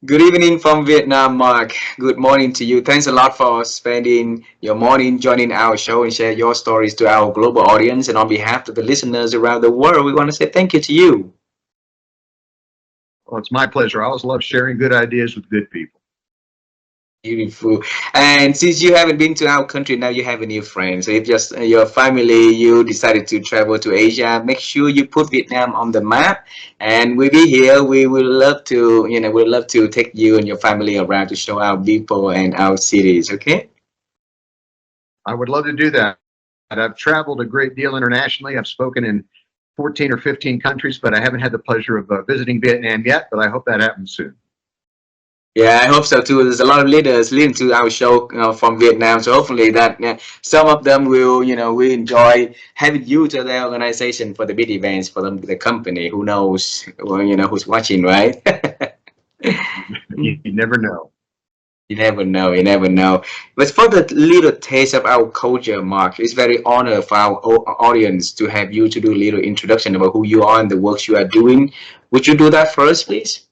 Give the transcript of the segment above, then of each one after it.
Good evening from Vietnam, Mark. Good morning to you. Thanks a lot for spending your morning joining our show and share your stories to our global audience. And on behalf of the listeners around the world, we want to say thank you to you. Well, it's my pleasure. I always love sharing good ideas with good people. Beautiful. And since you haven't been to our country, now you have a new friend. So if just your family, you decided to travel to Asia, make sure you put Vietnam on the map. And we'll be here. We will love to, we'd love to take you and your family around to show our people and our cities. Okay. I would love to do that. I've traveled a great deal internationally. I've spoken in 14 or 15 countries, but I haven't had the pleasure of visiting Vietnam yet, but I hope that happens soon. Yeah, I hope so too. There's a lot of leaders listening to our show from Vietnam, so hopefully that some of them will, we enjoy having you to their organization for the big events for them, the company. Who knows, well, who's watching, right? You never know. You never know. You never know. But for the little taste of our culture, Mark, it's very honor for our audience to have you to do a little introduction about who you are and the works you are doing. Would you do that first, please?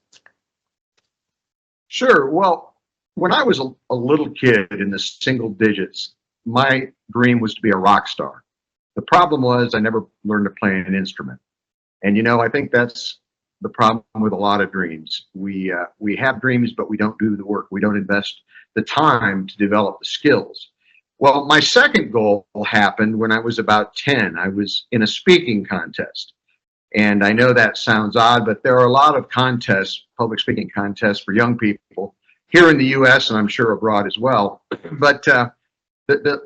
Sure. Well, when I was a little kid in the single digits, my dream was to be a rock star. The problem was I never learned to play an instrument. And I think that's the problem with a lot of dreams. We have dreams, but we don't do the work. We don't invest the time to develop the skills. Well, my second goal happened when I was about 10. I was in a speaking contest. And I know that sounds odd, but there are a lot of contests, public speaking contests for young people here in the US and I'm sure abroad as well. But the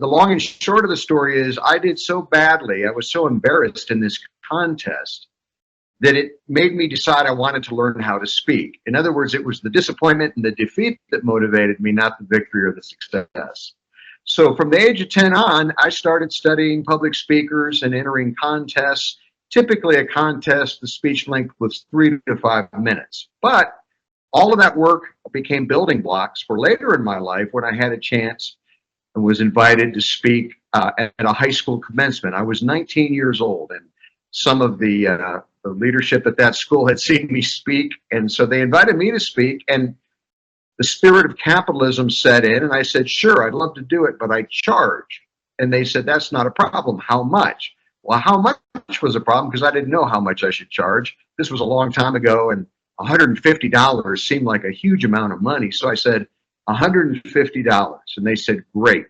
long and short of the story is I did so badly, I was so embarrassed in this contest that it made me decide I wanted to learn how to speak. In other words, it was the disappointment and the defeat that motivated me, not the victory or the success. So from the age of 10 on, I started studying public speakers and entering contests. Typically a contest, the speech length was 3 to 5 minutes. But all of that work became building blocks for later in my life when I had a chance and was invited to speak at a high school commencement. I was 19 years old, and some of the leadership at that school had seen me speak, and so they invited me to speak, and the spirit of capitalism set in, and I said, sure, I'd love to do it, but I charge. And they said, that's not a problem. How much? Well, how much was a problem because I didn't know how much I should charge. This was a long time ago, and $150 seemed like a huge amount of money. So I said, $150. And they said, great.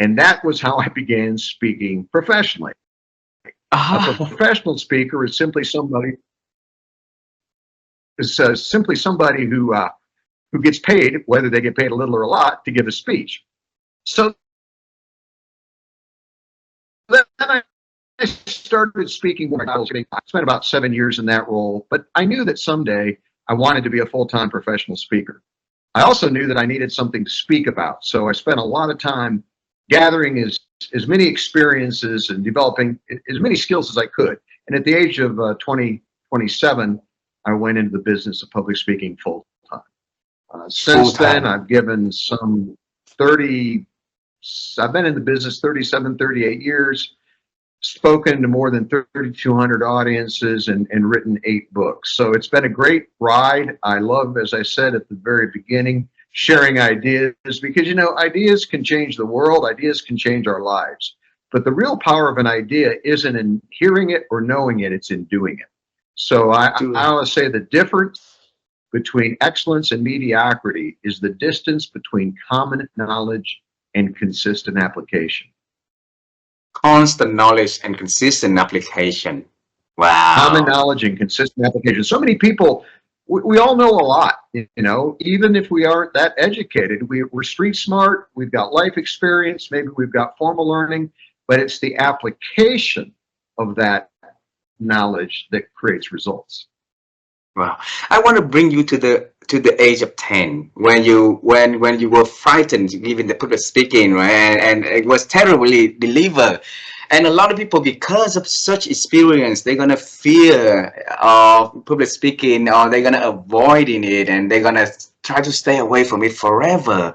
And that was how I began speaking professionally. A professional speaker is simply somebody who gets paid, whether they get paid a little or a lot, to give a speech. So then I started speaking more. I spent about 7 years in that role, but I knew that someday I wanted to be a full-time professional speaker. I also knew that I needed something to speak about, so I spent a lot of time gathering as many experiences and developing as many skills as I could. And at the age of 27, I went into the business of public speaking full-time. Since then, I've given some 30, I've been in the business 37, 38 years, spoken to more than 3,200 audiences and written 8 books. So it's been a great ride. I love, as I said at the very beginning, sharing ideas because, ideas can change the world. Ideas can change our lives. But the real power of an idea isn't in hearing it or knowing it, it's in doing it. So I always say the difference between excellence and mediocrity is the distance between common knowledge and consistent application. Constant knowledge and consistent application. Wow. Common knowledge and consistent application. So many people, we all know a lot, even if we aren't that educated. We're street smart, we've got life experience, maybe we've got formal learning, but it's the application of that knowledge that creates results. Wow. I want to bring you to the age of 10 when you were frightened giving the public speaking, right? And it was terribly delivered. And a lot of people, because of such experience, they're gonna fear of public speaking, or they're gonna avoiding it, and they're gonna try to stay away from it forever.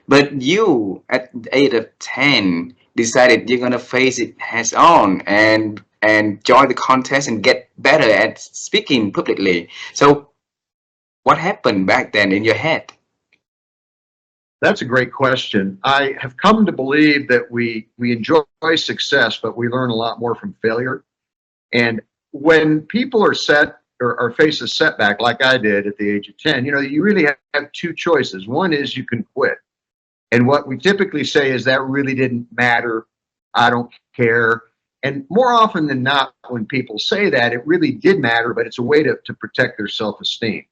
But you, at the age of 10, decided you're gonna face it heads on and join the contest and get better at speaking publicly. So What happened back then in your head? That's a great question. I have come to believe that we enjoy success, but we learn a lot more from failure. And when people are set or face a setback like I did at the age of 10, you know, you really have two choices. One is you can quit. And what we typically say is that really didn't matter. I don't care. And more often than not, when people say that, it really did matter, but it's a way to protect their self-esteem.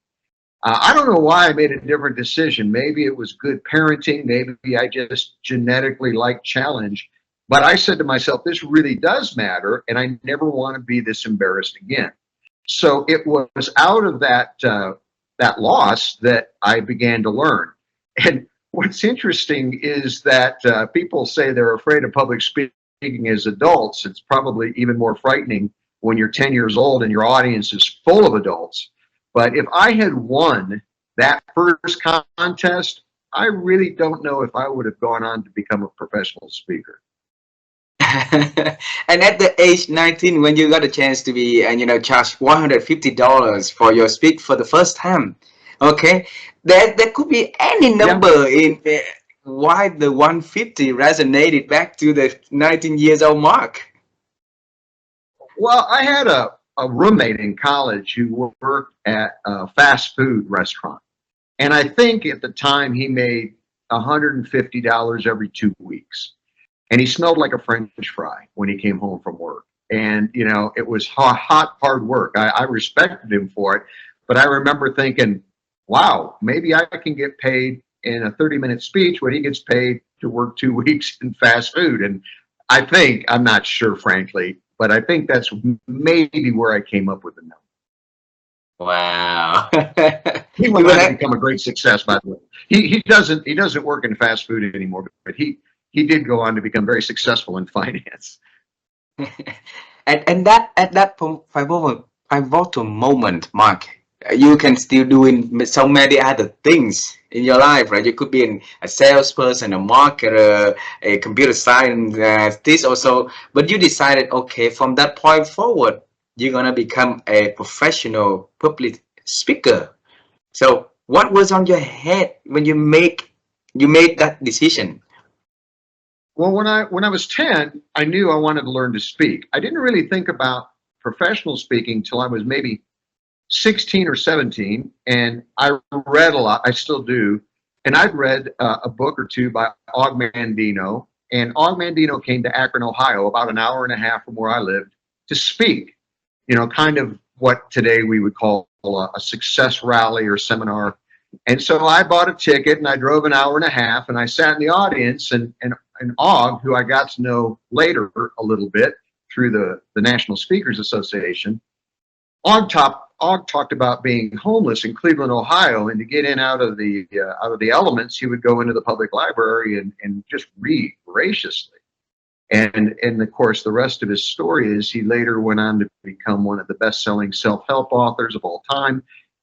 I don't know why I made a different decision. Maybe it was good parenting. Maybe I just genetically like challenge. But I said to myself, this really does matter, and I never want to be this embarrassed again. So it was out of that loss that I began to learn. And what's interesting is that people say they're afraid of public speaking as adults. It's probably even more frightening when you're 10 years old and your audience is full of adults. But if I had won that first contest, I really don't know if I would have gone on to become a professional speaker. And at the age 19, when you got a chance to be and charge $150 for your speak for the first time, okay, there could be any Yeah. number in why the 150 resonated back to the 19 years old Mark. Well, I had a roommate in college who worked at a fast food restaurant. And I think at the time he made $150 every 2 weeks. And he smelled like a French fry when he came home from work. And, you know, it was hot, hard work. I respected him for it. But I remember thinking, wow, maybe I can get paid in a 30-minute speech what he gets paid to work 2 weeks in fast food. And I think, I'm not sure, frankly, but I think that's maybe where I came up with the number. Wow. He went on to become a great success, by the way. He doesn't work in fast food anymore, but he did go on to become very successful in finance. And that at that pivotal moment, Mark, you can still doing so many other things in your life, right? You could be a salesperson, a marketer, a computer scientist also, but you decided, okay, from that point forward, you're gonna become a professional public speaker. So, what was on your head when you made that decision? Well, when I was 10, I knew I wanted to learn to speak. I didn't really think about professional speaking till I was maybe 16 or 17, and I read a lot. I still do. And I'd read a book or two by Og Mandino, and Og Mandino came to Akron, Ohio, about an hour and a half from where I lived, to speak. You know, kind of what today we would call a success rally or seminar. And so I bought a ticket and I drove an hour and a half, and I sat in the audience, and Og, who I got to know later a little bit through the National Speakers Association, Og talked about being homeless in Cleveland, Ohio, and to get in out of the elements, he would go into the public library and just read voraciously. And of course, the rest of his story is he later went on to become one of the best-selling self-help authors of all time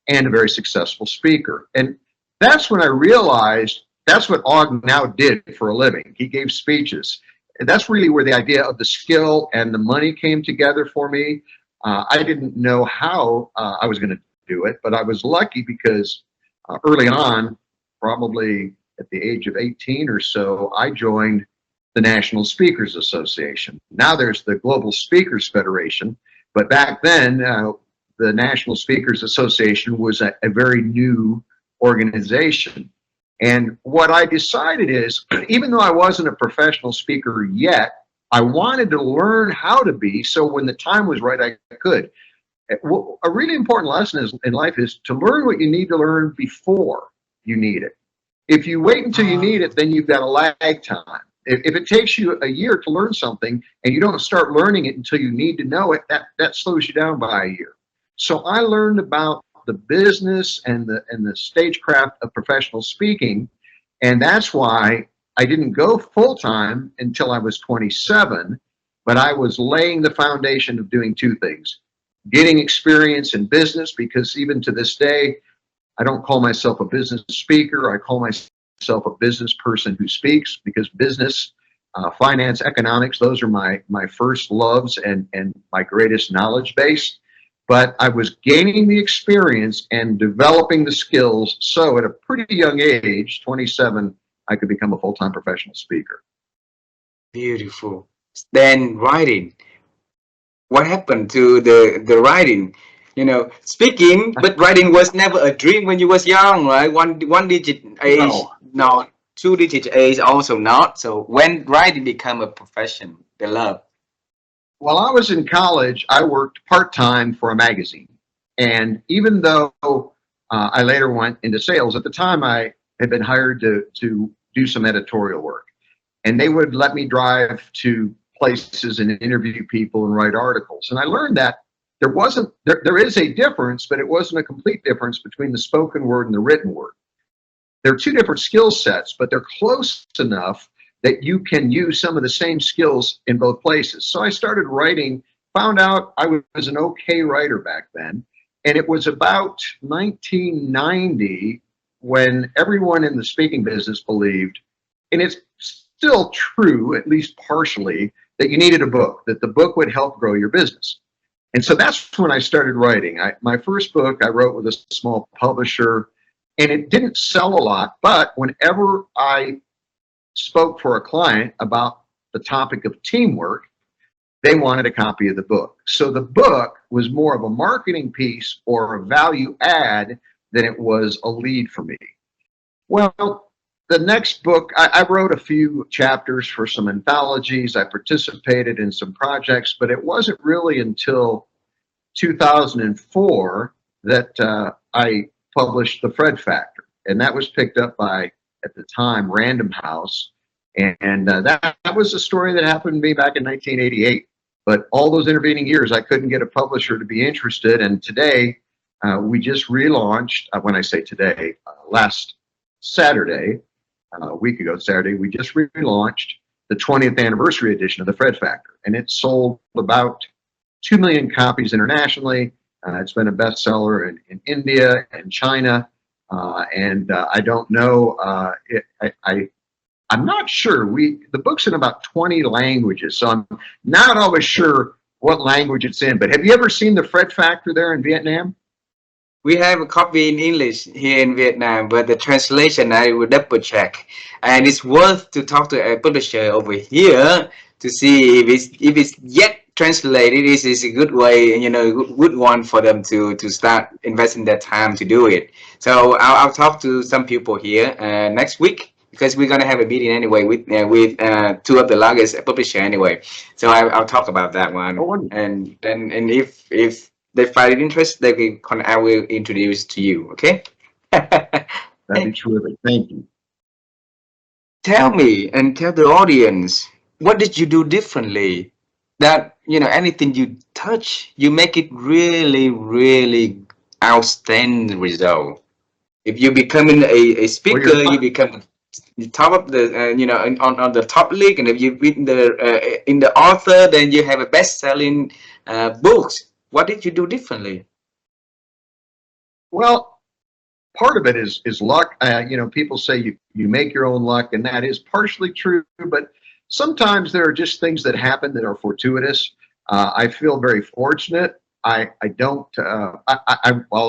and a very successful speaker. And that's when I realized that's what Og now did for a living. He gave speeches. And that's really where the idea of the skill and the money came together for me. I didn't know how I was going to do it, but I was lucky because early on, probably at the age of 18 or so, I joined the National Speakers Association. Now there's the Global Speakers Federation, but back then, the National Speakers Association was a very new organization. And what I decided is, even though I wasn't a professional speaker yet, I wanted to learn how to be, so when the time was right, I could. A really important lesson in life is to learn what you need to learn before you need it. If you wait until you need it, then you've got a lag time. If it takes you a year to learn something and you don't start learning it until you need to know it, that slows you down by a year. So I learned about the business and the stagecraft of professional speaking, and that's why I didn't go full-time until I was 27, but I was laying the foundation of doing two things: getting experience in business, because even to this day, I don't call myself a business speaker. I call myself a business person who speaks, because business, finance, economics, those are my first loves and my greatest knowledge base. but I was gaining the experience and developing the skills. So at a pretty young age, 27, I could become a full-time professional speaker. Beautiful. Then writing. What happened to the writing? You know, speaking, but writing was never a dream when you was young, right? One digit age, No. no. Two digit age, also not. So when writing become a profession, the love. While I was in college, I worked part-time for a magazine. And even though I later went into sales, at the time I had been hired to do some editorial work. And they would let me drive to places and interview people and write articles. And I learned that there is a difference, but it wasn't a complete difference between the spoken word and the written word. They're two different skill sets, but they're close enough that you can use some of the same skills in both places. So I started writing, found out I was an okay writer back then. And it was about 1990 when everyone in the speaking business believed, and it's still true, at least partially, that you needed a book, that the book would help grow your business. And so that's when I started writing. My first book I wrote with a small publisher, and it didn't sell a lot, but whenever I spoke for a client about the topic of teamwork, they wanted a copy of the book. So the book was more of a marketing piece or a value add than it was a lead for me. Well, the next book, I wrote a few chapters for some anthologies. I participated in some projects, but it wasn't really until 2004 that I published The Fred Factor. And that was picked up by, at the time, Random House. And that was a story that happened to me back in 1988. But all those intervening years, I couldn't get a publisher to be interested. And today, we just relaunched, when I say today, last Saturday, a week ago Saturday, we just relaunched the 20th anniversary edition of The Fred Factor. And it sold about 2 million copies internationally. It's been a bestseller in India and China. I don't know, I'm not sure. The book's in about 20 languages, so I'm not always sure what language it's in. But have you ever seen The Fred Factor there in Vietnam? We have a copy in English here in Vietnam, but the translation I will double check. And it's worth to talk to a publisher over here to see if it's yet translated. This is a good way, you know, good one for them to start investing their time to do it. So I'll talk to some people here next week, because we're gonna have a meeting anyway with two of the largest publisher anyway. So I'll talk about that one, Oh, and then if they find it interesting, I will introduce to you. Okay. that'd be terrific. Thank you. Tell me and tell the audience, what did you do differently? That, you know, anything you touch, you make it really, really outstanding result. If you becoming a speaker, you become the top of the you know, on the top league, and if you in the author, then you have a best-selling books. What did you do differently? Well, part of it is luck. You know, people say you make your own luck, and that is partially true, but sometimes there are just things that happen that are fortuitous. I feel very fortunate. I'll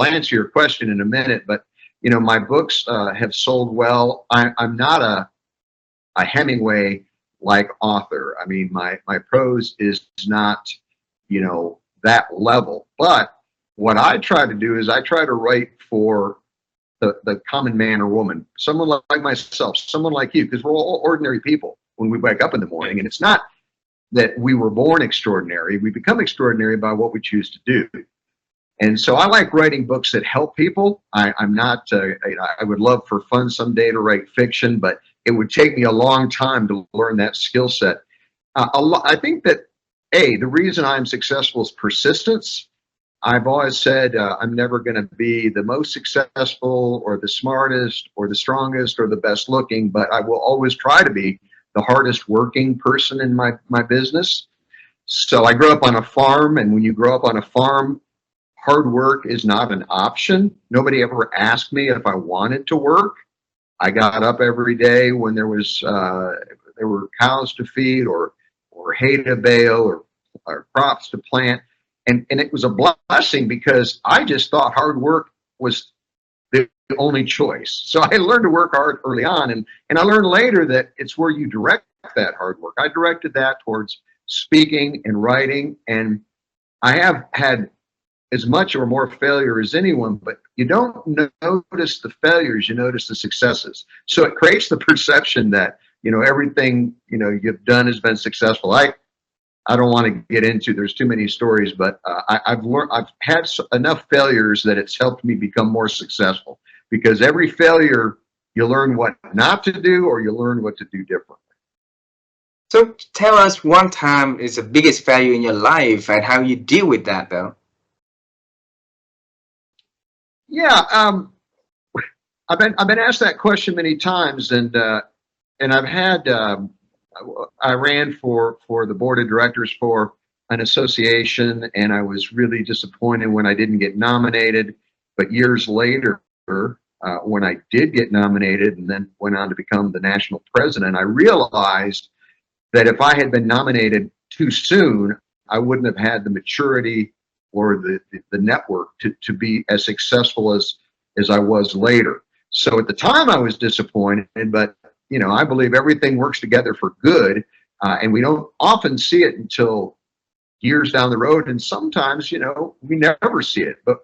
answer your question in a minute, but you know, my books have sold well. I'm not a Hemingway-like author. I mean, my prose is not, you know, that level. But what I try to do is I try to write for the common man or woman, someone like myself, someone like you, because we're all ordinary people when we wake up in the morning. And it's not that we were born extraordinary. We become extraordinary by what we choose to do. And so I like writing books that help people. I'm not, you know, I would love for fun someday to write fiction, but it would take me a long time to learn that skill set. I think that, the reason I'm successful is persistence. I've always said I'm never going to be the most successful or the smartest or the strongest or the best looking, but I will always try to be the hardest working person in my business. So I grew up on a farm, and when you grow up on a farm, hard work is not an option. Nobody ever asked me if I wanted to work. I got up every day when there were cows to feed or hay to bale or crops to plant. And it was a blessing because I just thought hard work was the only choice. So I learned to work hard early on, and I learned later that it's where you direct that hard work. I directed that towards speaking and writing, and I have had as much or more failure as anyone, but you don't notice the failures, you notice the successes. So it creates the perception that, everything, you've done has been successful. I don't want to get into, there's too many stories, but I've had enough failures that it's helped me become more successful, because every failure you learn what not to do, or you learn what to do differently. So tell us one time is the biggest failure in your life and how you deal with that, though. Yeah, I've been asked that question many times, and I've had I ran for the board of directors for an association, and I was really disappointed when I didn't get nominated. But years later, when I did get nominated and then went on to become the national president, I realized that if I had been nominated too soon, I wouldn't have had the maturity or the network to be as successful as I was later. So at the time I was disappointed, but I believe everything works together for good, and we don't often see it until years down the road, and sometimes we never see it. But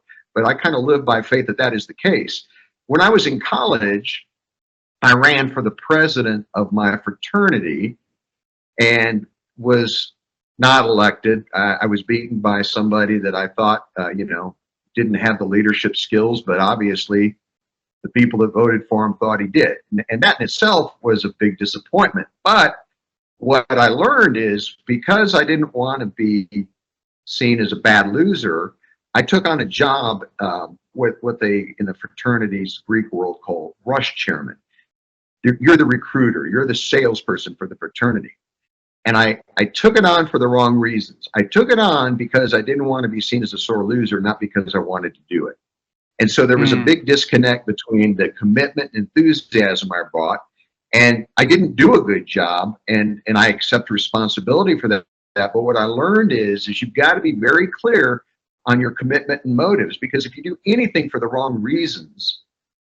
I kind of live by faith that that is the case. When I was in college, I ran for the president of my fraternity and was not elected. I was beaten by somebody that I thought didn't have the leadership skills, but obviously the people that voted for him thought he did. And that in itself was a big disappointment. But what I learned is, because I didn't want to be seen as a bad loser, I took on a job with what they in the fraternities Greek world call rush chairman. You're the recruiter, you're the salesperson for the fraternity. And I took it on for the wrong reasons. I took it on because I didn't want to be seen as a sore loser, not because I wanted to do it. And so there was a big disconnect between the commitment and enthusiasm I brought, and I didn't do a good job, and I accept responsibility for that. But what I learned is you've got to be very clear on your commitment and motives, because if you do anything for the wrong reasons,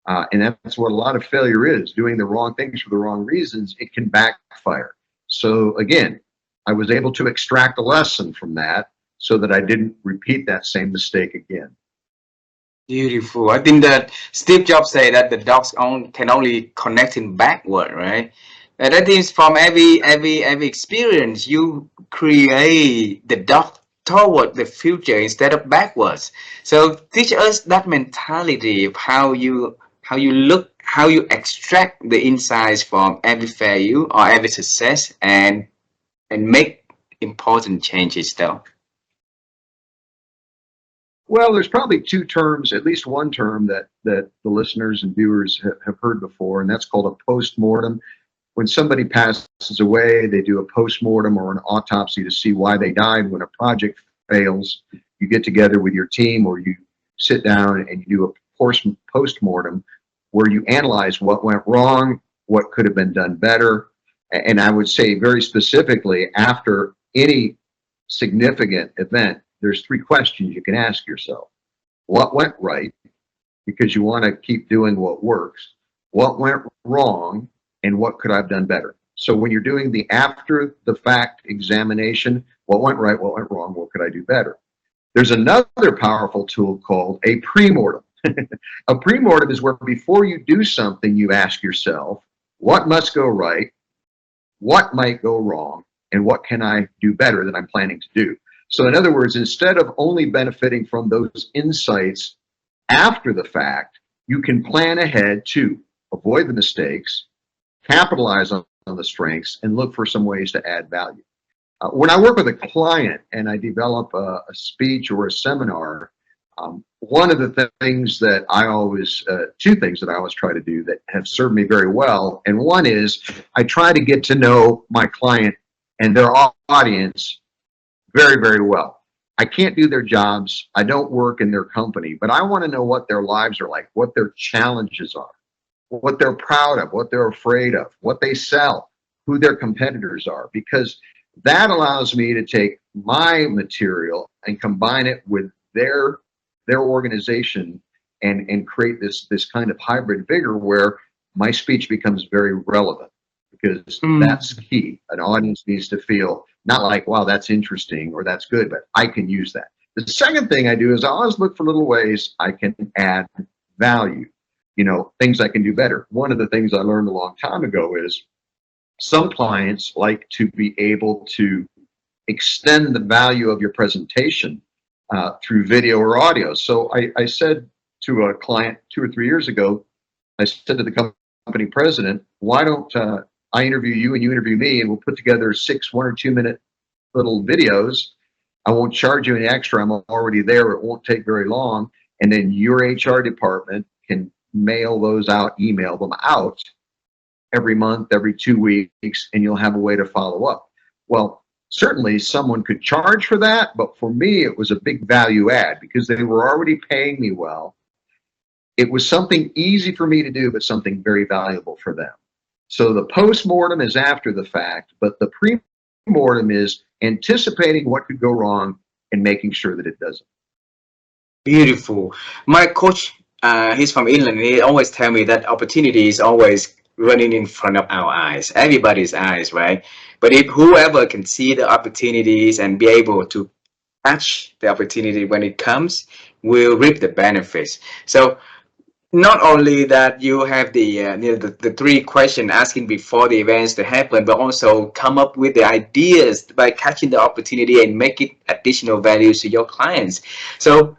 and that's what a lot of failure is, doing the wrong things for the wrong reasons, it can backfire. So again, I was able to extract a lesson from that so that I didn't repeat that same mistake again. Beautiful. I think that Steve Jobs said that the dogs can only connect in backward, right? And that is from every experience you create the dog toward the future instead of backwards. So teach us that mentality of how you look, how you extract the insights from every failure or every success, and make important changes, though. Well, there's probably two terms, at least one term that the listeners and viewers have heard before, and that's called a postmortem. When somebody passes away, they do a postmortem or an autopsy to see why they died. When a project fails, you get together with your team, or you sit down and you do a postmortem where you analyze what went wrong, what could have been done better. And I would say very specifically, after any significant event, there's three questions you can ask yourself. What went right? Because you want to keep doing what works. What went wrong? And what could I have done better? So when you're doing the after the fact examination, what went right? What went wrong? What could I do better? There's another powerful tool called a premortem. A premortem is where before you do something, you ask yourself, what must go right? What might go wrong? And what can I do better than I'm planning to do? So in other words, instead of only benefiting from those insights after the fact, you can plan ahead to avoid the mistakes, capitalize on the strengths, and look for some ways to add value. When I work with a client and I develop a speech or a seminar, one of the things that I always, two things that I always try to do that have served me very well, and one is I try to get to know my client and their audience very, very well. I can't do their jobs. I don't work in their company, but I want to know what their lives are like, what their challenges are, what they're proud of, what they're afraid of, what they sell, who their competitors are, because That allows me to take my material and combine it with their organization and create this kind of hybrid vigor where my speech becomes very relevant, because that's Mm. key. An audience needs to feel not like, wow, that's interesting or that's good, but I can use that. The second thing I do is I always look for little ways I can add value, things I can do better. One of the things I learned a long time ago is some clients like to be able to extend the value of your presentation through video or audio. So I said to a client 2 or 3 years ago, I said to the company president, why don't I interview you and you interview me, and we'll put together 6 1 or 2 minute little videos. I won't charge you any extra. I'm already there. It won't take very long. And then your HR department can mail those out, email them out every month, every 2 weeks, and you'll have a way to follow up. Well, certainly someone could charge for that, but for me, it was a big value add because they were already paying me well. It was something easy for me to do, but something very valuable for them. So the post-mortem is after the fact, but the pre-mortem is anticipating what could go wrong and making sure that it doesn't. Beautiful. My coach, he's from England. He always tell me that opportunity is always running in front of our eyes, everybody's eyes, right? But if whoever can see the opportunities and be able to catch the opportunity when it comes, will reap the benefits. So not only that you have the 3 questions asking before the events to happen, but also come up with the ideas by catching the opportunity and make it additional values to your clients. So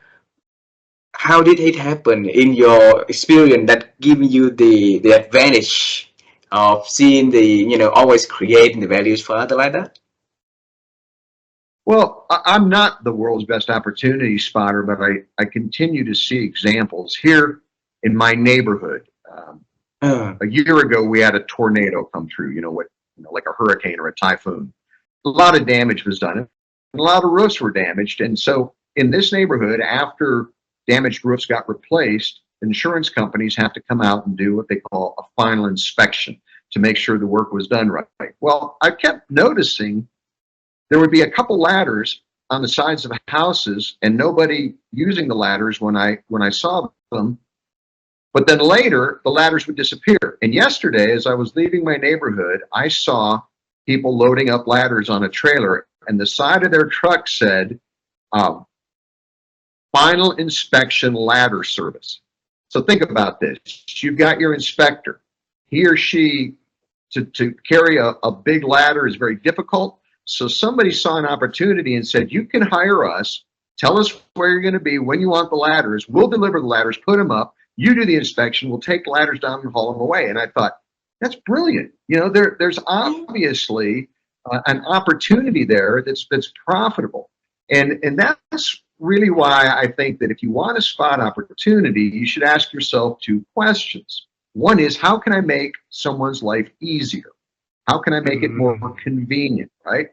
how did it happen in your experience that give you the advantage of seeing the always creating the values for other like that? Well, I'm not the world's best opportunity spotter, but I continue to see examples here in my neighborhood. Uh, A year ago, we had a tornado come through, like a hurricane or a typhoon. A lot of damage was done, and a lot of roofs were damaged. And so in this neighborhood, after damaged roofs got replaced, insurance companies have to come out and do what they call a final inspection to make sure the work was done right. Well, I kept noticing there would be a couple ladders on the sides of houses and nobody using the ladders when I saw them. But then later, the ladders would disappear. And yesterday, as I was leaving my neighborhood, I saw people loading up ladders on a trailer, and the side of their truck said, um, final inspection ladder service. So think about this. You've got your inspector. He or she, to carry a big ladder is very difficult. So somebody saw an opportunity and said, you can hire us, tell us where you're going to be, when you want the ladders, we'll deliver the ladders, put them up, you do the inspection, we'll take the ladders down and haul them away. And I thought, that's brilliant. There's obviously an opportunity there that's profitable. And that's really why I think that if you want to spot opportunity, you should ask yourself 2 questions. One is, how can I make someone's life easier? How can I make it more convenient, right?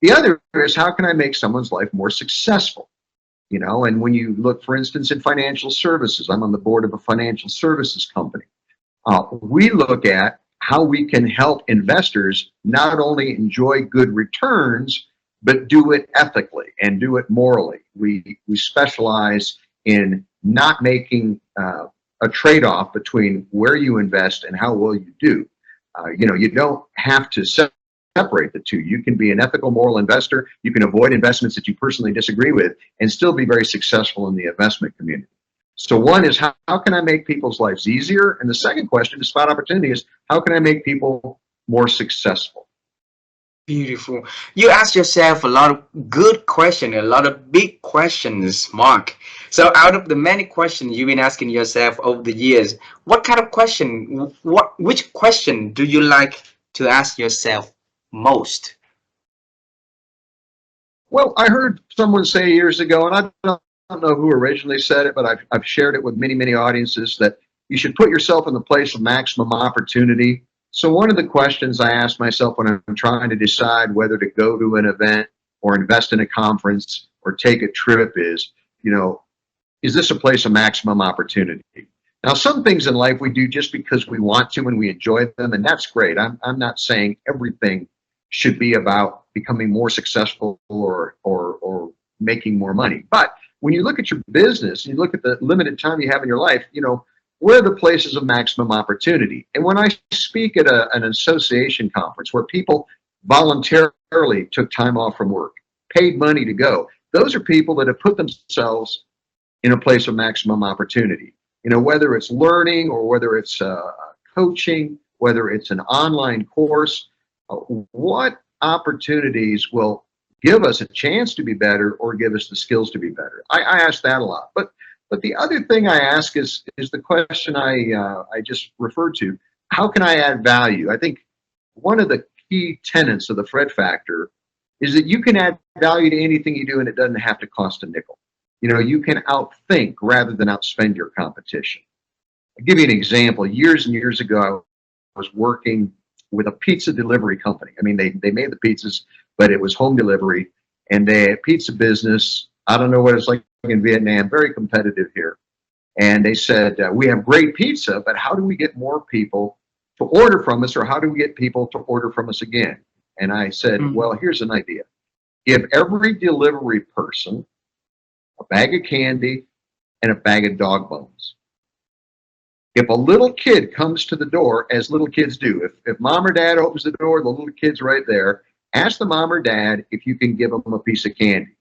The other is, how can I make someone's life more successful? And when you look, for instance, in financial services, I'm on the board of a financial services company. We look at how we can help investors not only enjoy good returns, but do it ethically and do it morally. We specialize in not making a trade-off between where you invest and how well you do. You don't have to separate the two. You can be an ethical, moral investor. You can avoid investments that you personally disagree with and still be very successful in the investment community. So one is, how can I make people's lives easier? And the second question to spot opportunity is, how can I make people more successful? Beautiful. You ask yourself a lot of good questions, a lot of big questions, Mark. So out of the many questions you've been asking yourself over the years, what kind of question, which question do you like to ask yourself most? Well, I heard someone say years ago, and I don't know who originally said it, but I've shared it with many, many audiences, that you should put yourself in the place of maximum opportunity. So one of the questions I ask myself when I'm trying to decide whether to go to an event or invest in a conference or take a trip is, is this a place of maximum opportunity? Now, some things in life we do just because we want to and we enjoy them, and that's great. I'm not saying everything should be about becoming more successful or making more money. But when you look at your business, you look at the limited time you have in your life, you know, where are the places of maximum opportunity? And when I speak at an association conference where people voluntarily took time off from work, paid money to go, those are people that have put themselves in a place of maximum opportunity. You know, whether it's learning or whether it's coaching, whether it's an online course, what opportunities will give us a chance to be better or give us the skills to be better? I ask that a lot. But the other thing I ask is the question I just referred to: how can I add value? I think one of the key tenets of the Fred Factor is that you can add value to anything you do, and it doesn't have to cost a nickel. You know, you can outthink rather than outspend your competition. I'll give you an example. Years and years ago, I was working with a pizza delivery company. I mean, they made the pizzas, but it was home delivery, and they pizza business. I don't know what it's like in Vietnam, very competitive here. And they said, we have great pizza, but how do we get more people to order from us, or how do we get people to order from us again? And I said, well, here's an idea. Give every delivery person a bag of candy and a bag of dog bones. If a little kid comes to the door, as little kids do, if mom or dad opens the door, the little kid's right there, ask the mom or dad if you can give them a piece of candy.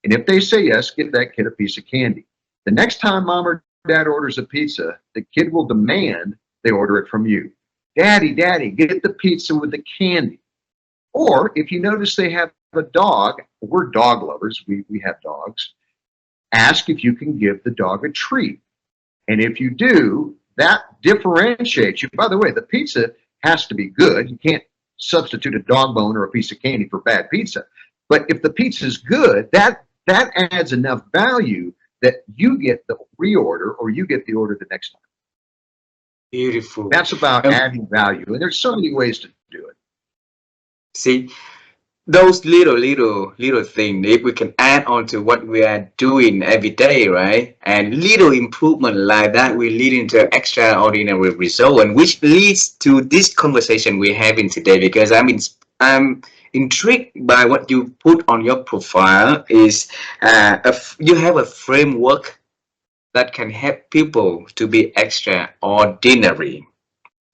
And if they say yes, give that kid a piece of candy. The next time mom or dad orders a pizza, the kid will demand they order it from you. Daddy, daddy, get the pizza with the candy. Or if you notice they have a dog, we're dog lovers, we have dogs, ask if you can give the dog a treat. And if you do, that differentiates you. By the way, the pizza has to be good. You can't substitute a dog bone or a piece of candy for bad pizza. But if the pizza is good, that adds enough value that you get the reorder or you get the order the next time. Beautiful. That's about adding value. And there's so many ways to do it. See, those little things, if we can add on to what we are doing every day, right? And little improvement like that will lead into extraordinary result, and which leads to this conversation we're having today. Because I'm intrigued by what you put on your profile. Is you have a framework that can help people to be extraordinary.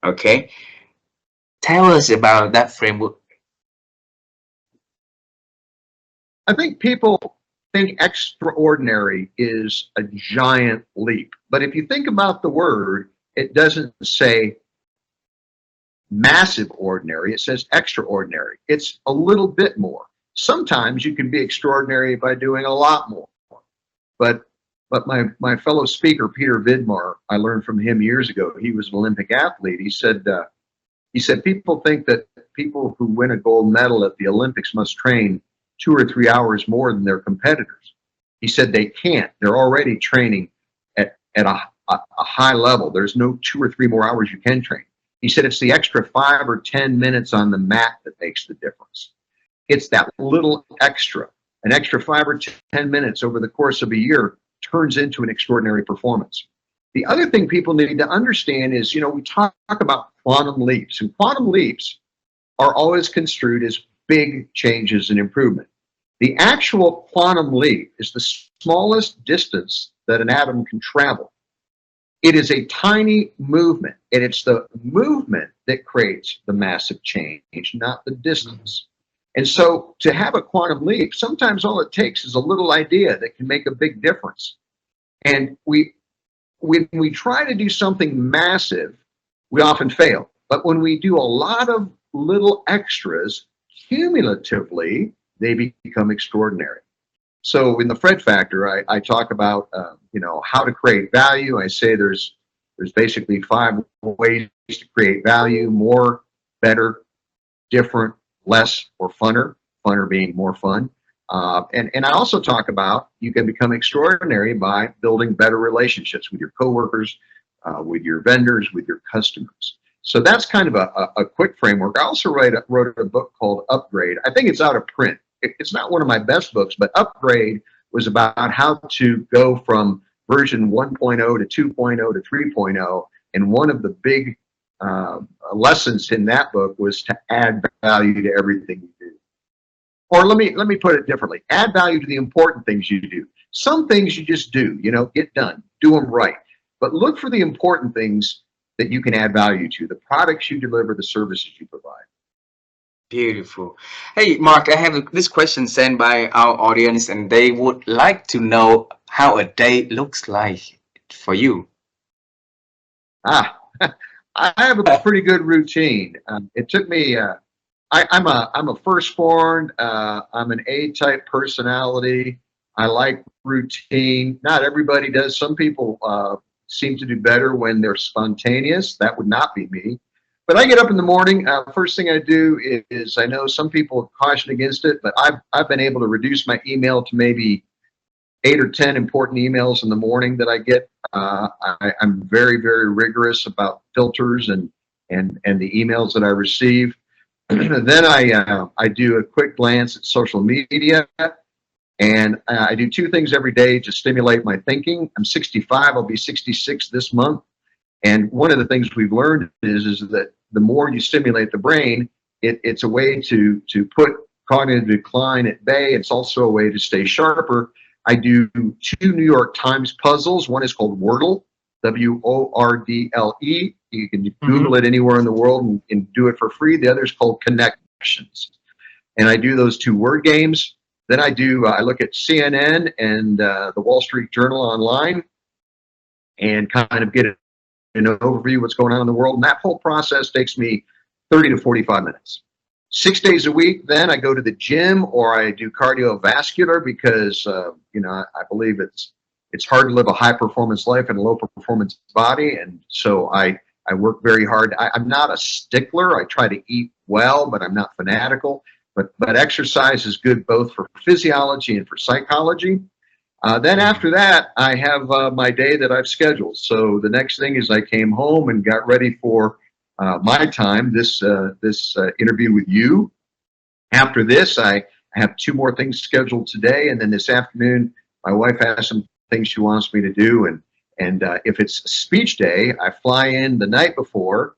Okay, tell us about that framework. I think people think extraordinary is a giant leap. But if you think about the word, it doesn't say massive ordinary, it says extraordinary. It's a little bit more. Sometimes you can be extraordinary by doing a lot more. But my fellow speaker, Peter Vidmar, I learned from him years ago. He was an Olympic athlete. He said people think that people who win a gold medal at the Olympics must train 2 or 3 hours more than their competitors. He said they can't. They're already training at a high level. There's no 2 or 3 more hours you can train. He said it's the extra 5 or 10 minutes on the mat that makes the difference. It's that little extra. An extra 5 or 10 minutes over the course of a year turns into an extraordinary performance. The other thing people need to understand is, you know, we talk about quantum leaps, and quantum leaps are always construed as big changes and improvement. The actual quantum leap is the smallest distance that an atom can travel. It is a tiny movement, and it's the movement that creates the massive change, not the distance. And so to have a quantum leap, sometimes all it takes is a little idea that can make a big difference. And when we try to do something massive, we often fail. But when we do a lot of little extras, cumulatively, they become extraordinary. So in the Fred Factor, I talk about you know, how to create value. I say there's basically 5 ways to create value: more, better, different, less, or funner. Funner being more fun. And I also talk about you can become extraordinary by building better relationships with your coworkers, with your vendors, with your customers. So that's kind of a quick framework. I also wrote a book called Upgrade. I think it's out of print. It's not one of my best books, but Upgrade was about how to go from version 1.0 to 2.0 to 3.0. And one of the big lessons in that book was to add value to everything you do. Or let me put it differently. Add value to the important things you do. Some things you just do, get done, do them right. But look for the important things that you can add value to, the products you deliver, the services you provide. Beautiful. Hey, Mark, I have this question sent by our audience, and they would like to know how a day looks like for you. Ah, I have a pretty good routine. It took me. I'm a firstborn. I'm an A-type personality. I like routine. Not everybody does. Some people seem to do better when they're spontaneous. That would not be me. But I get up in the morning. First thing I do is I know some people caution against it, but I've been able to reduce my email to maybe 8 or 10 important emails in the morning that I get. I'm very, very rigorous about filters and the emails that I receive. Then I do a quick glance at social media, and I do two things every day to stimulate my thinking. I'm 65. I'll be 66 this month. And one of the things we've learned is that the more you stimulate the brain, it's a way to put cognitive decline at bay. It's also a way to stay sharper. I do 2 New York Times puzzles. One is called Wordle, Wordle. You can Google it anywhere in the world and do it for free. The other is called Connections. And I do those 2 word games. Then I look at CNN and the Wall Street Journal online and kind of get an overview of what's going on in the world. And that whole process takes me 30 to 45 minutes. 6 days a week, then I go to the gym or I do cardiovascular because, I believe it's hard to live a high performance life in a low performance body. And so I work very hard. I'm not a stickler. I try to eat well, but I'm not fanatical. But exercise is good both for physiology and for psychology. Then after that, I have my day that I've scheduled. So the next thing is I came home and got ready for my time, this interview with you. After this, I have 2 more things scheduled today. And then this afternoon, my wife has some things she wants me to do. And if it's speech day, I fly in the night before.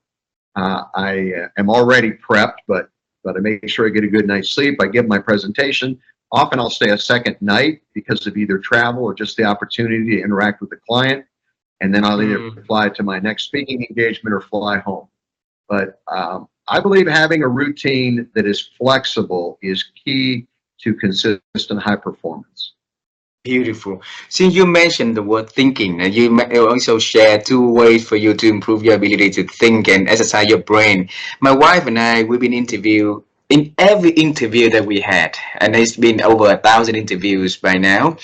I am already prepped, but I make sure I get a good night's sleep. I give my presentation. Often I'll stay a second night because of either travel or just the opportunity to interact with the client. And then I'll either fly to my next speaking engagement or fly home. But I believe having a routine that is flexible is key to consistent high performance. Beautiful. Since you mentioned the word thinking, and you also share 2 ways for you to improve your ability to think and exercise your brain. My wife and I, we've been interviewed in every interview that we had, and it's been over 1,000 interviews by now.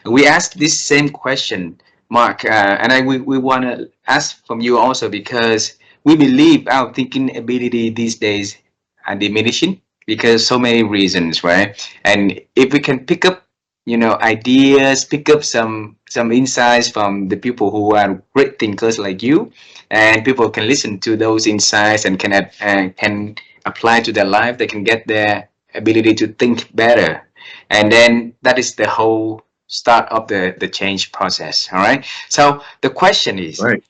We asked this same question, Mark, and we want to ask from you also because we believe our thinking ability these days are diminishing because so many reasons, right? And if we can pick up ideas, pick up some insights from the people who are great thinkers like you, and people can listen to those insights and can apply to their life. They can get their ability to think better, and then that is the whole start of the change process. All right. So the question is, Right.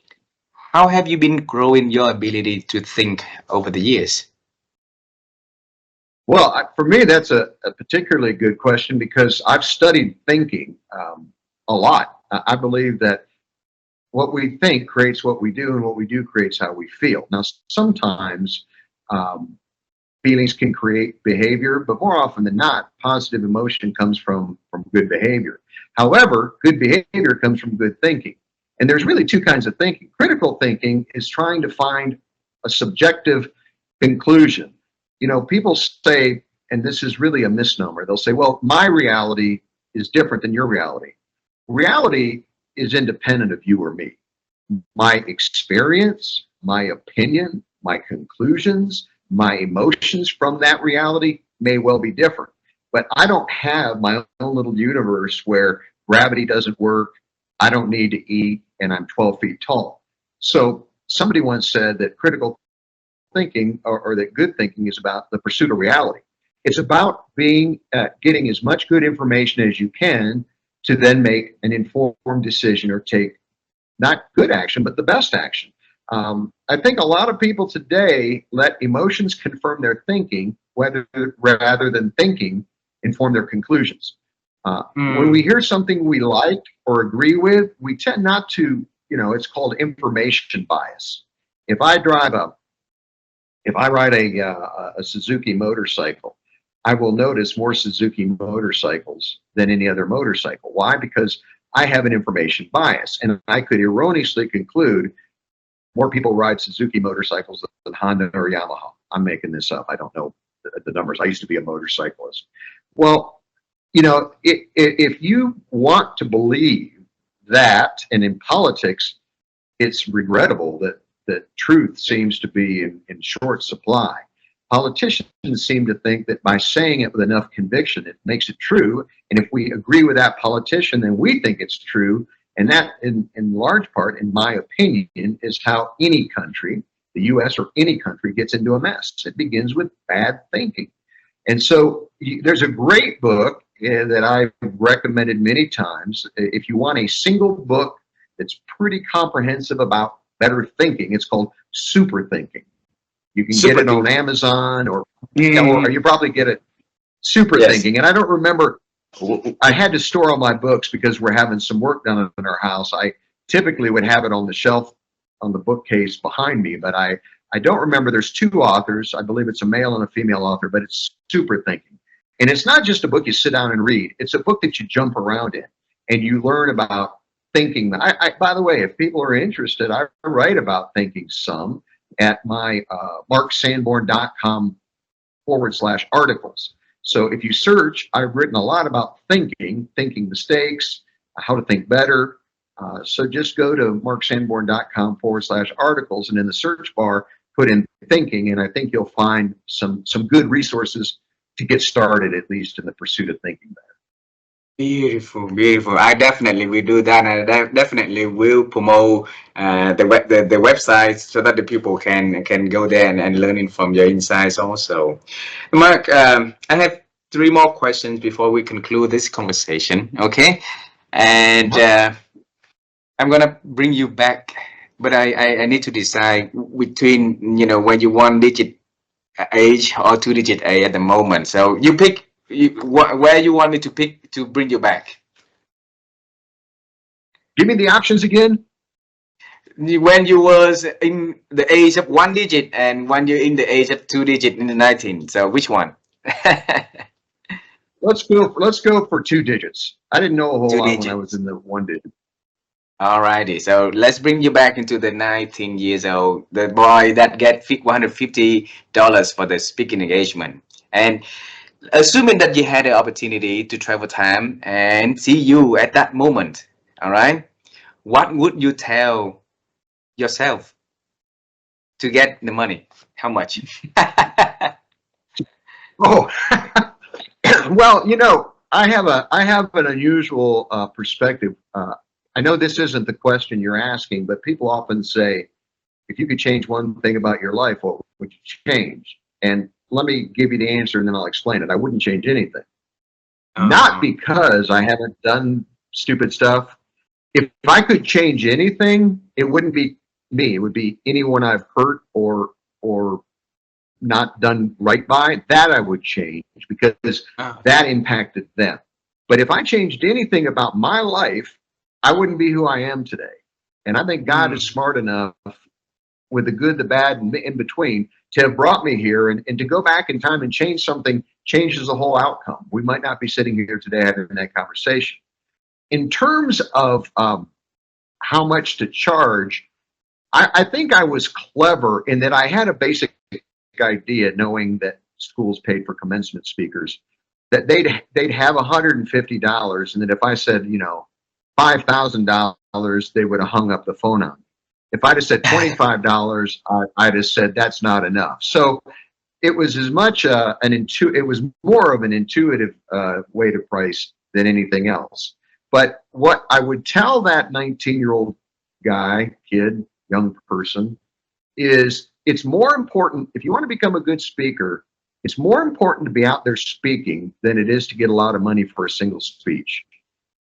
how have you been growing your ability to think over the years? Well, for me, that's a particularly good question because I've studied thinking a lot. I believe that what we think creates what we do, and what we do creates how we feel. Now, sometimes feelings can create behavior, but more often than not, positive emotion comes from good behavior. However, good behavior comes from good thinking. And there's really 2 kinds of thinking. Critical thinking is trying to find a subjective conclusion. People say, and this is really a misnomer, they'll say, well, my reality is different than your reality. Reality is independent of you or me. My experience, my opinion, my conclusions, my emotions from that reality may well be different. But I don't have my own little universe where gravity doesn't work, I don't need to eat, and I'm 12 feet tall. So somebody once said that critical thinking or that good thinking is about the pursuit of reality. It's about getting as much good information as you can to then make an informed decision or take not good action, but the best action. I think a lot of people today let emotions confirm their thinking, rather than thinking inform their conclusions. When we Mm. hear something we like or agree with, we tend not to, it's called information bias. If I drive a, if I ride a Suzuki motorcycle, I will notice more Suzuki motorcycles than any other motorcycle. Why? Because I have an information bias, and I could erroneously conclude more people ride Suzuki motorcycles than Honda or Yamaha. I'm making this up. I don't know the numbers. I used to be a motorcyclist. Well, if you want to believe that, and in politics, it's regrettable that truth seems to be in short supply. Politicians seem to think that by saying it with enough conviction, it makes it true. And if we agree with that politician, then we think it's true. And that, in large part, in my opinion, is how any country, the US or any country, gets into a mess. It begins with bad thinking. And so there's a great book that I've recommended many times. If you want a single book that's pretty comprehensive about better thinking, it's called Super Thinking. You can get Super it on thinking. Amazon, or Mm. you probably get it Super Yes. Thinking. And I don't remember, I had to store all my books because we're having some work done in our house. I typically would have it on the shelf on the bookcase behind me, but I don't remember. There's two authors. I believe it's a male and a female author, but it's Super Thinking. And it's not just a book you sit down and read. It's a book that you jump around in and you learn about thinking. By the way, if people are interested, I write about thinking some at my marksanborn.com/articles. So if you search, I've written a lot about thinking mistakes, how to think better. So just go to marksanborn.com/articles, and in the search bar, put in thinking, and I think you'll find some good resources to get started, at least in the pursuit of thinking better. Beautiful, beautiful. I definitely will do that, and I definitely will promote the website so that the people can go there and learning from your insights also. Mark, I have three more questions before we conclude this conversation. Okay, and I'm gonna bring you back, but I need to decide between when you one digit age or two digit age at the moment. So you pick where you want me to pick to bring you back. Give me the options again. When you was in the age of one digit and when you're in the age of two digit in the 19. So which one? Let's go for two digits. I didn't know a whole Two lot when I was digits. in the one digit. Alrighty, so let's bring you back into the 19 years old, the boy that get $150 for the speaking engagement. And assuming that you had the opportunity to travel time and see you at that moment, all right, what would you tell yourself to get the money? How much? Oh, well, I have an unusual perspective. I know this isn't the question you're asking, but people often say, if you could change one thing about your life, what would you change? And let me give you the answer, and then I'll explain it. I wouldn't change anything. Not Uh-huh. because I haven't done stupid stuff. If I could change anything, it wouldn't be me. It would be anyone I've hurt or not done right by. That I would change because Uh, that impacted them. But if I changed anything about my life, I wouldn't be who I am today. And I think God is mm, smart enough, with the good, the bad, and in between, to have brought me here, and to go back in time and change something changes the whole outcome. We might not be sitting here today having that conversation. In terms of how much to charge, I think I was clever in that I had a basic idea, knowing that schools paid for commencement speakers, that they'd have $150, and that if I said, $5,000, they would have hung up the phone on me. If I'd have said $25, I'd have said that's not enough. So it was as much it was more of an intuitive way to price than anything else. But what I would tell that 19-year-old guy, kid, young person, is it's more important, if you want to become a good speaker, it's more important to be out there speaking than it is to get a lot of money for a single speech.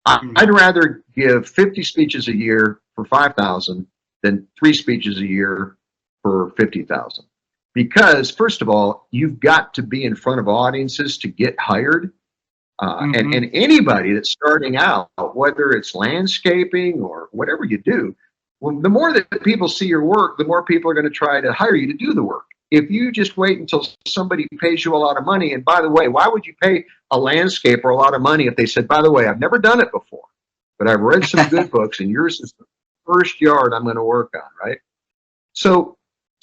mm, I'd rather give 50 speeches a year for 5,000 than 3 speeches a year for 50,000. Because first of all, you've got to be in front of audiences to get hired. And anybody that's starting out, whether it's landscaping or whatever you do, well, the more that people see your work, the more people are going to try to hire you to do the work. If you just wait until somebody pays you a lot of money, and by the way, why would you pay a landscaper a lot of money if they said, by the way, I've never done it before, but I've read some good books, and yours is the first yard I'm going to work on, right? So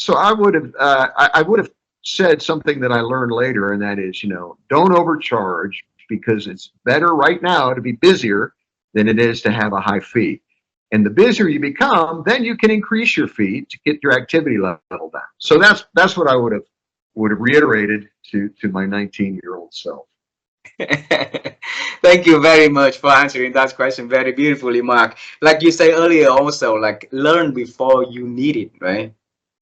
I would have said something that I learned later, and that is, don't overcharge, because it's better right now to be busier than it is to have a high fee. And the busier you become, then you can increase your fee to get your activity level down. So that's what I would have reiterated to my 19-year-old self. Thank you very much for answering that question very beautifully, Mark. Like you said earlier, also, like, learn before you need it, right?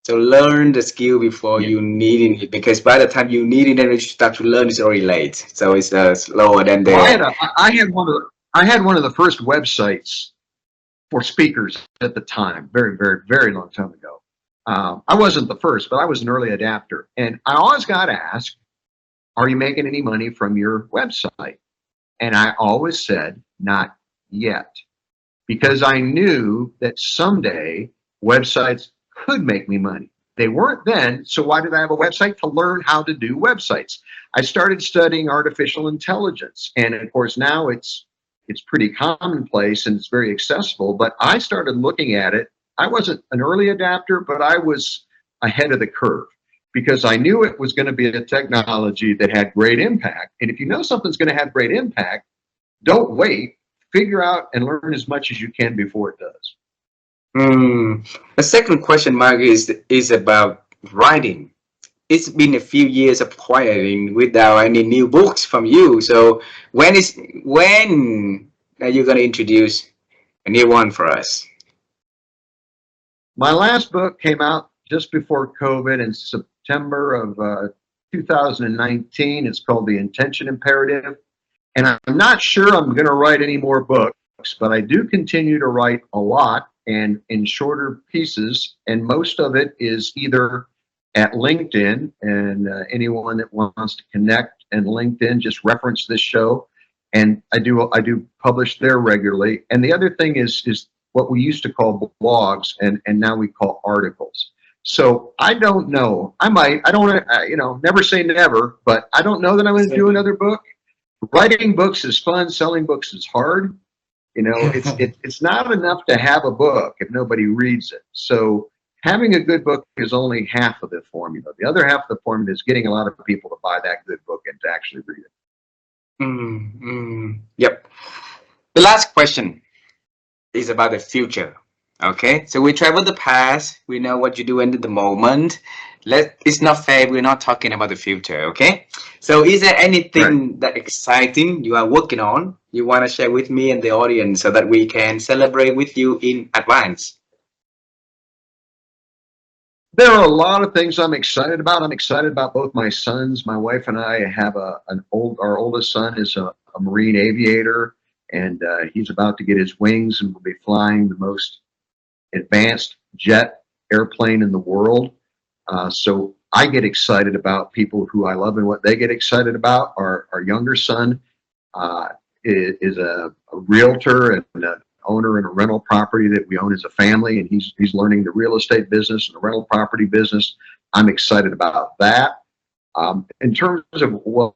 So learn the skill before you need it, because by the time you need it and you start to learn, it's already late. So it's slower than the. Well, I had one of the first websites for speakers at the time, very, very, very long time ago. I wasn't the first, but I was an early adapter, and I always got asked, "Are you making any money from your website?" And I always said, "Not yet," because I knew that someday websites could make me money. They weren't then, so why did I have a website? To learn how to do websites. I started studying artificial intelligence, and of course now it's pretty commonplace and it's very accessible, but I started looking at it. I wasn't an early adapter, but I was ahead of the curve, because I knew it was going to be a technology that had great impact. And if you know something's going to have great impact, don't wait. Figure out and learn as much as you can before it does. The second question, Mark, is about writing. It's been a few years of quieting without any new books from you. So when are you going to introduce a new one for us? My last book came out just before COVID in September of 2019. It's called The Intention Imperative. And I'm not sure I'm going to write any more books, but I do continue to write a lot, and in shorter pieces. And most of it is either at LinkedIn, and anyone that wants to connect and LinkedIn, just reference this show. And I do publish there regularly. And the other thing is what we used to call blogs, and now we call articles. So I don't know. I don't want to, never say never, but I don't know that I'm going to do another book. Writing books is fun. Selling books is hard. It's not enough to have a book if nobody reads it. So having a good book is only half of the formula. The other half of the formula is getting a lot of people to buy that good book and to actually read it. Yep. The last question is about the future. Okay, so we travel the past. We know what you do in the moment. It's not fair. We're not talking about the future. Okay, so is there anything that exciting you are working on you want to share with me and the audience so that we can celebrate with you in advance? There are a lot of things I'm excited about. I'm excited about both my sons. My wife and I have our oldest son is a Marine aviator, and he's about to get his wings and will be flying the most advanced jet airplane in the world. So I get excited about people who I love and what they get excited about. Our younger son is a realtor and an owner in a rental property that we own as a family, and he's learning the real estate business and the rental property business. I'm excited about that. In terms of what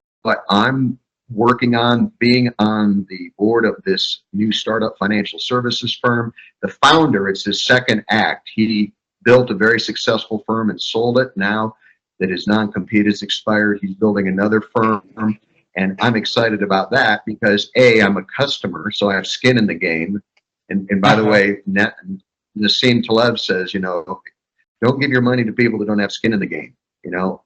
I'm working on, being on the board of this new startup financial services firm, the founder, it's his second act. He built a very successful firm and sold it. Now that his non-compete has expired, he's building another firm. And I'm excited about that because I'm a customer, so I have skin in the game. And by the way, Nassim Taleb says, don't give your money to people that don't have skin in the game. You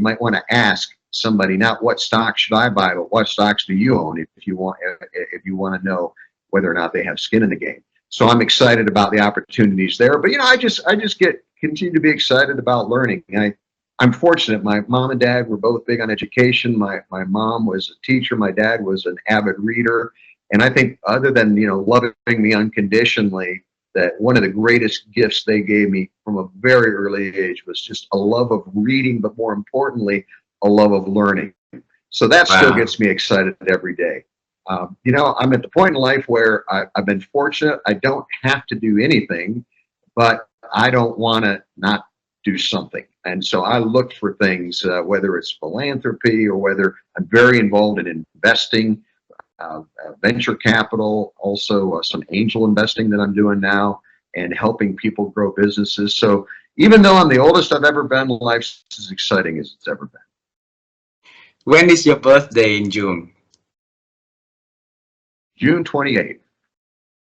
might want to ask somebody not what stocks should I buy, but what stocks do you own if you want to know whether or not they have skin in the game. So I'm excited about the opportunities there. But I just continue to be excited about learning. I'm fortunate. My mom and dad were both big on education. My mom was a teacher. My dad was an avid reader. And I think other than loving me unconditionally, that one of the greatest gifts they gave me from a very early age was just a love of reading, but more importantly, a love of learning. So that still Wow. gets me excited every day. You know, I'm at the point in life where I've been fortunate. I don't have to do anything, but I don't want to not do something. And so I look for things, whether it's philanthropy or whether I'm very involved in investing, venture capital, also some angel investing that I'm doing now, and helping people grow businesses. So even though I'm the oldest I've ever been, life's as exciting as it's ever been. When is your birthday in June? June 28th.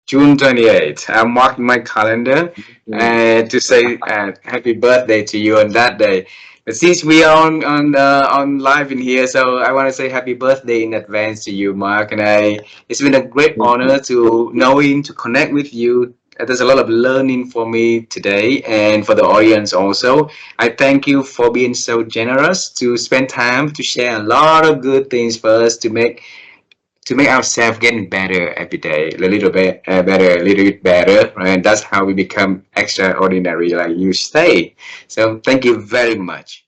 June 28th. I marked my calendar to say happy birthday to you on that day. But since we are on live in here, so I want to say happy birthday in advance to you, Mark. And it's been a great honor to knowing to connect with you. There's a lot of learning for me today and for the audience also. I thank you for being so generous to spend time to share a lot of good things for us to make ourselves getting better every day, a little bit better, a little bit better, right? And that's how we become extraordinary, like you say. So thank you very much.